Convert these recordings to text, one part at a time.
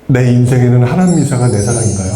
내 인생에는 하남미사가 내 사랑인가요?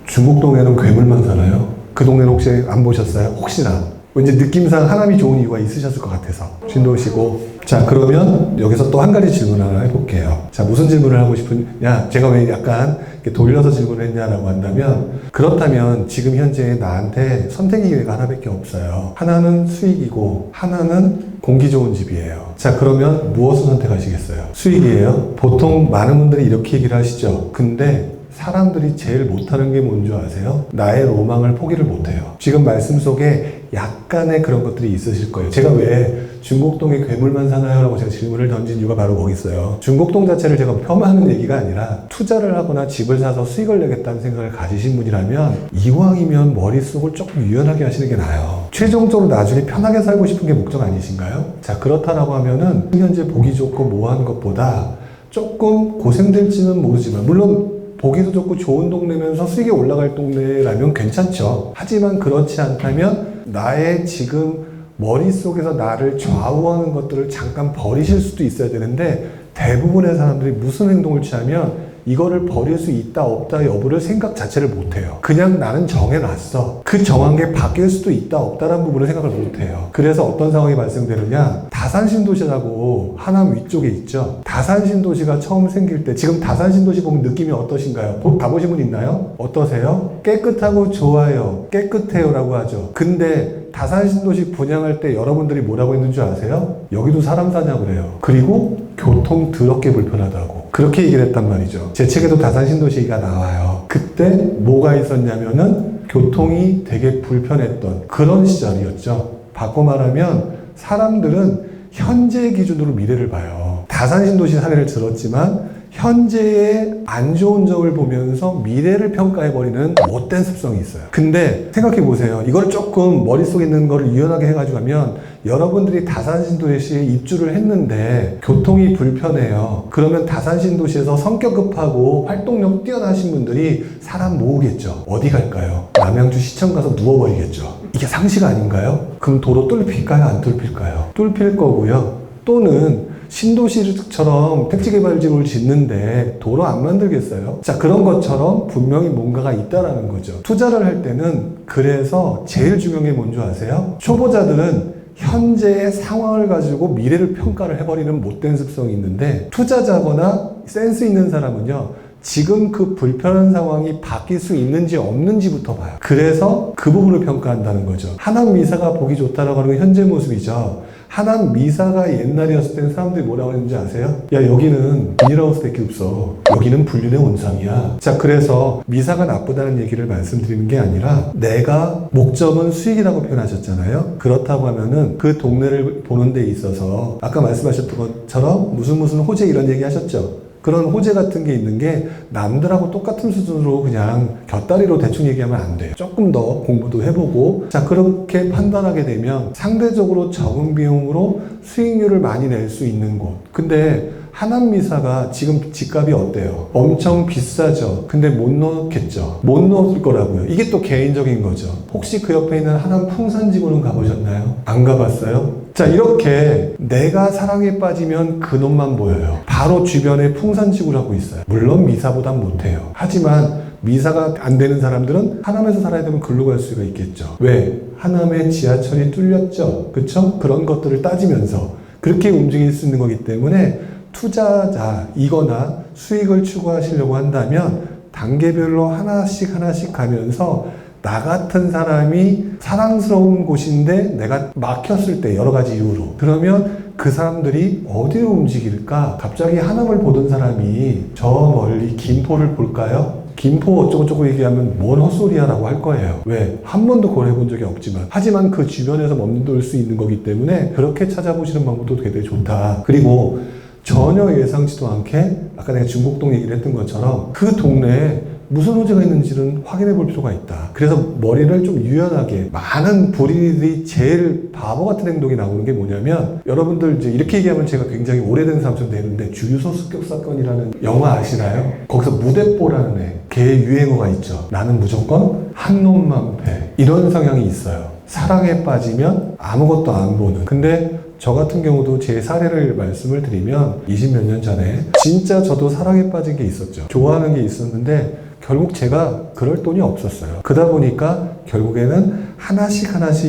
중곡동에는 괴물만 살아요. 그 동네는 혹시 안 보셨어요? 혹시나 왠지 느낌상 하남이 좋은 이유가 있으셨을 것 같아서 신도시고. 자, 그러면 여기서 또 한 가지 질문 하나 해볼게요. 자, 무슨 질문을 하고 싶으냐, 제가 왜 약간 이렇게 돌려서 질문을 했냐라고 한다면, 그렇다면 지금 현재 나한테 선택의 기회가 하나밖에 없어요. 하나는 수익이고 하나는 공기 좋은 집이에요. 자, 그러면 무엇을 선택하시겠어요? 수익이에요? 보통 많은 분들이 이렇게 얘기를 하시죠. 근데 사람들이 제일 못하는 게 뭔지 아세요? 나의 로망을 포기를 못해요. 지금 말씀 속에 약간의 그런 것들이 있으실 거예요. 제가 왜 중곡동에 괴물만 사나요? 라고 제가 질문을 던진 이유가 바로 거기 있어요. 중곡동 자체를 제가 폄하하는 얘기가 아니라 투자를 하거나 집을 사서 수익을 내겠다는 생각을 가지신 분이라면 이왕이면 머릿속을 조금 유연하게 하시는 게 나아요. 최종적으로 나중에 편하게 살고 싶은 게 목적 아니신가요? 자, 그렇다라고 하면은 현재 보기 좋고 뭐하는 것보다 조금 고생될지는 모르지만, 물론 보기도 좋고 좋은 동네면서 수익이 올라갈 동네라면 괜찮죠. 하지만 그렇지 않다면 나의 지금 머릿속에서 나를 좌우하는 것들을 잠깐 버리실 수도 있어야 되는데, 대부분의 사람들이 무슨 행동을 취하면 이거를 버릴 수 있다 없다 여부를 생각 자체를 못해요. 그냥 나는 정해놨어. 그 정한 게 바뀔 수도 있다 없다라는 부분을 생각을 못해요. 그래서 어떤 상황이 발생되느냐, 다산신도시라고 하남 위쪽에 있죠. 다산신도시가 처음 생길 때, 지금 다산신도시 보면 느낌이 어떠신가요? 가보신 분 있나요? 어떠세요? 깨끗하고 좋아요, 깨끗해요 라고 하죠. 근데 다산신도시 분양할 때 여러분들이 뭐라고 했는 줄 아세요? 여기도 사람 사냐고 그래요. 그리고 교통 더럽게 불편하다고 그렇게 얘기를 했단 말이죠. 제 책에도 다산신도시가 나와요. 그때 뭐가 있었냐면은 교통이 되게 불편했던 그런 시절이었죠. 바꿔 말하면 사람들은 현재 기준으로 미래를 봐요. 다산신도시 사례를 들었지만 현재의 안 좋은 점을 보면서 미래를 평가해버리는 못된 습성이 있어요. 근데 생각해보세요. 이걸 조금 머릿속에 있는 거를 유연하게 해가지고 하면, 여러분들이 다산신도시에 입주를 했는데 교통이 불편해요. 그러면 다산신도시에서 성격 급하고 활동력 뛰어나신 분들이 사람 모으겠죠. 어디 갈까요? 남양주 시청 가서 누워버리겠죠. 이게 상식 아닌가요? 그럼 도로 뚫힐까요? 안 뚫힐까요? 뚫힐 거고요. 또는 신도시처럼 택지개발지구를 짓는데 도로 안 만들겠어요? 자, 그런 것처럼 분명히 뭔가가 있다라는 거죠. 투자를 할 때는 그래서 제일 중요한 게 뭔지 아세요? 초보자들은 현재의 상황을 가지고 미래를 평가를 해버리는 못된 습성이 있는데, 투자자거나 센스 있는 사람은요, 지금 그 불편한 상황이 바뀔 수 있는지 없는지부터 봐요. 그래서 그 부분을 평가한다는 거죠. 하남미사가 보기 좋다라고 하는 건 현재 모습이죠. 하남미사가 옛날이었을 때는 사람들이 뭐라고 했는지 아세요? 야, 여기는 비닐하우스밖에 없어. 여기는 불륜의 온상이야. 자, 그래서 미사가 나쁘다는 얘기를 말씀드리는 게 아니라, 내가 목적은 수익이라고 표현하셨잖아요. 그렇다고 하면은 그 동네를 보는 데 있어서 아까 말씀하셨던 것처럼 무슨 호재 이런 얘기 하셨죠. 그런 호재 같은 게 있는 게 남들하고 똑같은 수준으로 그냥 곁다리로 대충 얘기하면 안 돼요. 조금 더 공부도 해보고, 자, 그렇게 판단하게 되면 상대적으로 적은 비용으로 수익률을 많이 낼 수 있는 곳. 근데 하남미사가 지금 집값이 어때요? 엄청 비싸죠. 근데 못 넣겠죠. 못 넣을 거라고요. 이게 또 개인적인 거죠. 혹시 그 옆에 있는 하남 풍산지구는 가보셨나요? 안 가봤어요? 자, 이렇게 내가 사랑에 빠지면 그놈만 보여요. 바로 주변에 풍산지구라고 있어요. 물론 미사보단 못해요. 하지만 미사가 안 되는 사람들은 하남에서 살아야 되면 글로 갈 수가 있겠죠. 왜? 하남에 지하철이 뚫렸죠. 그쵸? 그런 것들을 따지면서 그렇게 움직일 수 있는 거기 때문에, 투자자이거나 수익을 추구하시려고 한다면 단계별로 하나씩 가면서, 나 같은 사람이 사랑스러운 곳인데 내가 막혔을 때 여러 가지 이유로, 그러면 그 사람들이 어디로 움직일까? 갑자기 하남을 보던 사람이 저 멀리 김포를 볼까요? 김포 어쩌고저쩌고 얘기하면 뭔 헛소리야 라고 할 거예요. 왜? 한 번도 그걸 해본 적이 없지만. 하지만 그 주변에서 머물 수 있는 거기 때문에 그렇게 찾아보시는 방법도 되게 좋다. 그리고 전혀 예상치도 않게 아까 내가 중곡동 얘기를 했던 것처럼 그 동네에 무슨 호재가 있는지는 확인해 볼 필요가 있다. 그래서 머리를 좀 유연하게, 많은 불인들이 제일 바보 같은 행동이 나오는 게 뭐냐면, 여러분들 이제 이렇게 얘기하면 제가 굉장히 오래된 사람처럼 되는데, 주유소 습격 사건이라는 영화 아시나요? 거기서 무대뽀라는 걔의 유행어가 있죠. 나는 무조건 한 놈만 패. 이런 성향이 있어요. 사랑에 빠지면 아무것도 안 보는. 근데 저 같은 경우도 제 사례를 말씀을 드리면 20몇 년 전에 진짜 저도 사랑에 빠진 게 있었죠. 좋아하는 게 있었는데 결국 제가 그럴 돈이 없었어요. 그러다 보니까 결국에는 하나씩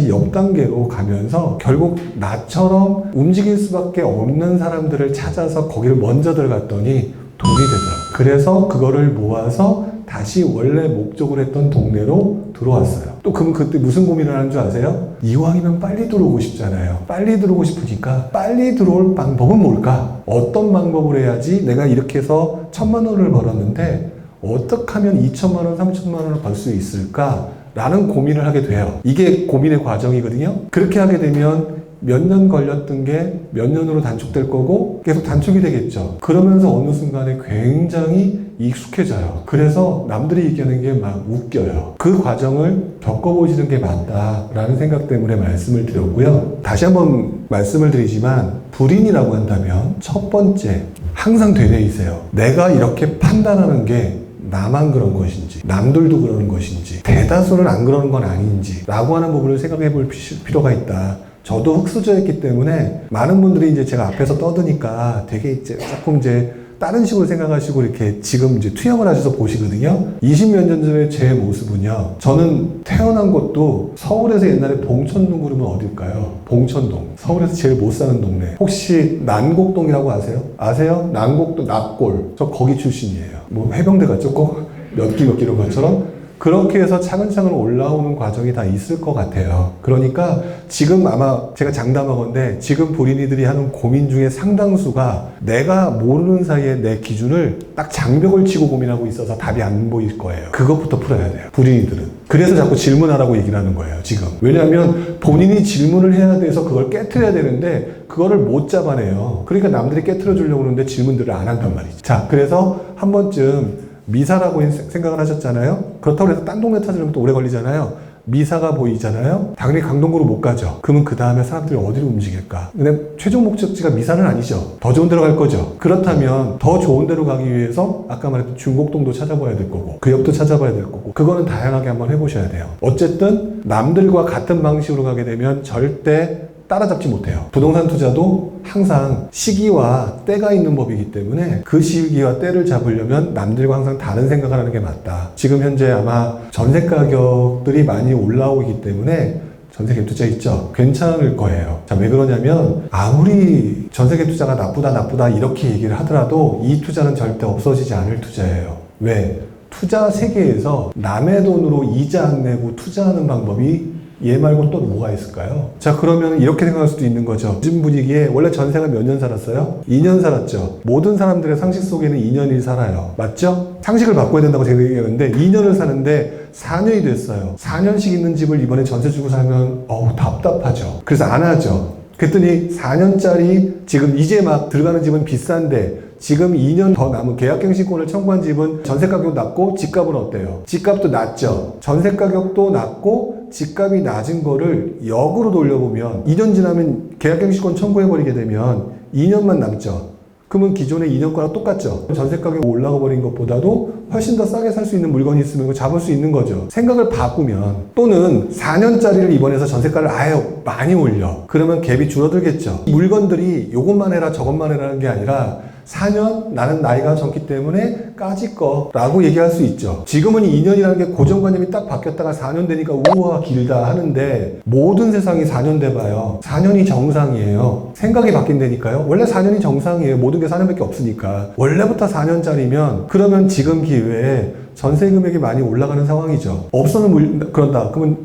옆 단계로 가면서 결국 나처럼 움직일 수밖에 없는 사람들을 찾아서 거기를 먼저 들어갔더니 돈이 되더라고요. 그래서 그거를 모아서 다시 원래 목적으로 했던 동네로 들어왔어요. 또 그럼 그때 무슨 고민을 하는 줄 아세요? 이왕이면 빨리 들어오고 싶잖아요. 빨리 들어오고 싶으니까 빨리 들어올 방법은 뭘까? 어떤 방법을 해야지 내가 이렇게 해서 1,000만 원을 벌었는데 어떻게 하면 2천만 원, 3천만 원을 벌 수 있을까? 라는 고민을 하게 돼요. 이게 고민의 과정이거든요. 그렇게 하게 되면 몇 년 걸렸던 게 몇 년으로 단축될 거고 계속 단축이 되겠죠. 그러면서 어느 순간에 굉장히 익숙해져요. 그래서 남들이 얘기하는 게 막 웃겨요. 그 과정을 겪어보시는 게 맞다라는 생각 때문에 말씀을 드렸고요. 다시 한번 말씀을 드리지만 불인이라고 한다면 첫 번째 항상 되뇌이세요. 내가 이렇게 판단하는 게 나만 그런 것인지 남들도 그러는 것인지 대다수는 안 그러는 건 아닌지 라고 하는 부분을 생각해 볼 필요가 있다. 저도 흙수저였기 때문에 많은 분들이 이제 제가 앞에서 떠드니까 되게 이제 조금 이제 다른 식으로 생각하시고 이렇게 지금 이제 투영을 하셔서 보시거든요. 20몇 년 전에 제 모습은요. 저는 태어난 곳도 서울에서 옛날에 봉천동 그러면 어딜까요? 봉천동. 서울에서 제일 못 사는 동네. 혹시 난곡동이라고 아세요? 아세요? 난곡동, 납골. 저 거기 출신이에요. 뭐 해병대 갔죠? 꼭 몇 킬로 것처럼. 그렇게 해서 차근차근 올라오는 과정이 다 있을 것 같아요. 그러니까 지금 아마 제가 장담하건대 지금 불인이들이 하는 고민 중에 상당수가 내가 모르는 사이에 내 기준을 딱 장벽을 치고 고민하고 있어서 답이 안 보일 거예요. 그것부터 풀어야 돼요. 불인이들은. 그래서 자꾸 질문하라고 얘기를 하는 거예요. 지금. 왜냐하면 본인이 질문을 해야 돼서 그걸 깨트려야 되는데 그거를 못 잡아내요. 그러니까 남들이 깨트려 주려고 하는데 질문들을 안 한단 말이죠. 자, 그래서 한 번쯤 미사라고 생각을 하셨잖아요. 그렇다고 해서 딴 동네 찾으려면 또 오래 걸리잖아요. 미사가 보이잖아요. 당연히 강동구로 못 가죠. 그러면 그 다음에 사람들이 어디로 움직일까? 근데 최종 목적지가 미사는 아니죠. 더 좋은 데로 갈 거죠. 그렇다면 더 좋은 데로 가기 위해서 아까 말했던 중곡동도 찾아봐야 될 거고 그 옆도 찾아봐야 될 거고 그거는 다양하게 한번 해보셔야 돼요. 어쨌든 남들과 같은 방식으로 가게 되면 절대 따라잡지 못해요. 부동산 투자도 항상 시기와 때가 있는 법이기 때문에 그 시기와 때를 잡으려면 남들과 항상 다른 생각을 하는 게 맞다. 지금 현재 아마 전세 가격들이 많이 올라오기 때문에 전세 갭 투자 있죠? 괜찮을 거예요. 자, 왜 그러냐면 아무리 전세 갭 투자가 나쁘다 이렇게 얘기를 하더라도 이 투자는 절대 없어지지 않을 투자예요. 왜? 투자 세계에서 남의 돈으로 이자 안 내고 투자하는 방법이 얘 말고 또 뭐가 있을까요? 자, 그러면 이렇게 생각할 수도 있는 거죠. 요즘 분위기에 원래 전세가 몇 년 살았어요? 2년 살았죠. 모든 사람들의 상식 속에는 2년이 살아요. 맞죠? 상식을 바꿔야 된다고 제가 얘기하는데 2년을 사는데 4년이 됐어요. 4년씩 있는 집을 이번에 전세 주고 살면 답답하죠. 그래서 안 하죠. 그랬더니 4년짜리 지금 이제 막 들어가는 집은 비싼데 지금 2년 더 남은 계약갱신권을 청구한 집은 전세 가격도 낮고 집값은 어때요? 집값도 낮죠. 전세 가격도 낮고 집값이 낮은 거를 역으로 돌려보면 2년 지나면 계약갱신권 청구해버리게 되면 2년만 남죠. 그러면 기존의 2년 거랑 똑같죠. 전세 가격이 올라가 버린 것보다도 훨씬 더 싸게 살 수 있는 물건이 있으면 그거 잡을 수 있는 거죠. 생각을 바꾸면 또는 4년짜리를 입원해서 전세가를 아예 많이 올려. 그러면 갭이 줄어들겠죠. 물건들이 요것만 해라 저것만 해라는 게 아니라 4년 나는 나이가 젊기 때문에 까짓 거라고 얘기할 수 있죠. 지금은 2년이라는 게 고정관념이 딱 바뀌었다가 4년 되니까 우와 길다 하는데 모든 세상이 4년 돼봐요. 4년이 정상이에요. 생각이 바뀐다니까요. 원래 4년이 정상이에요. 모든 게 4년밖에 없으니까. 원래부터 4년짜리면 그러면 지금 기회에 전세 금액이 많이 올라가는 상황이죠. 없어는 그런다. 그러면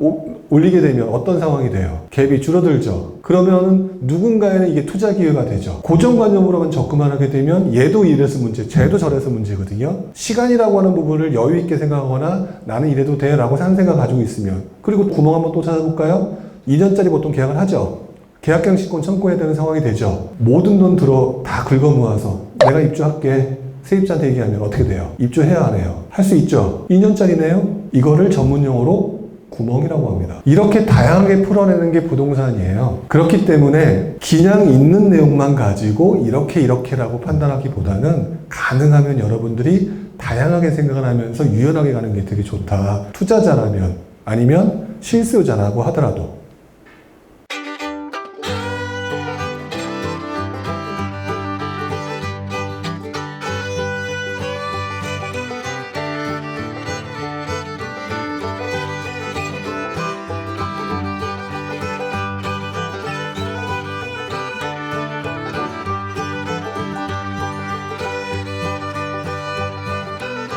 올리게 되면 어떤 상황이 돼요? 갭이 줄어들죠. 그러면 누군가에는 이게 투자 기회가 되죠. 고정관념으로만 접근만 하게 되면 얘도 이래서 문제, 쟤도 저래서 문제거든요. 시간이라고 하는 부분을 여유 있게 생각하거나 나는 이래도 돼 라고 하는 생각 가지고 있으면 그리고 구멍 한번 또 찾아볼까요? 2년짜리 보통 계약을 하죠. 계약갱신권 청구해야 되는 상황이 되죠. 모든 돈 다 긁어 모아서 내가 입주할게. 세입자한테 얘기하면 어떻게 돼요? 입주해야 안 해요? 할 수 있죠. 2년짜리네요? 이거를 전문용어로 구멍이라고 합니다. 이렇게 다양하게 풀어내는 게 부동산이에요. 그렇기 때문에 그냥 있는 내용만 가지고 이렇게라고 판단하기보다는 가능하면 여러분들이 다양하게 생각을 하면서 유연하게 가는 게 되게 좋다. 투자자라면 아니면 실수요자라고 하더라도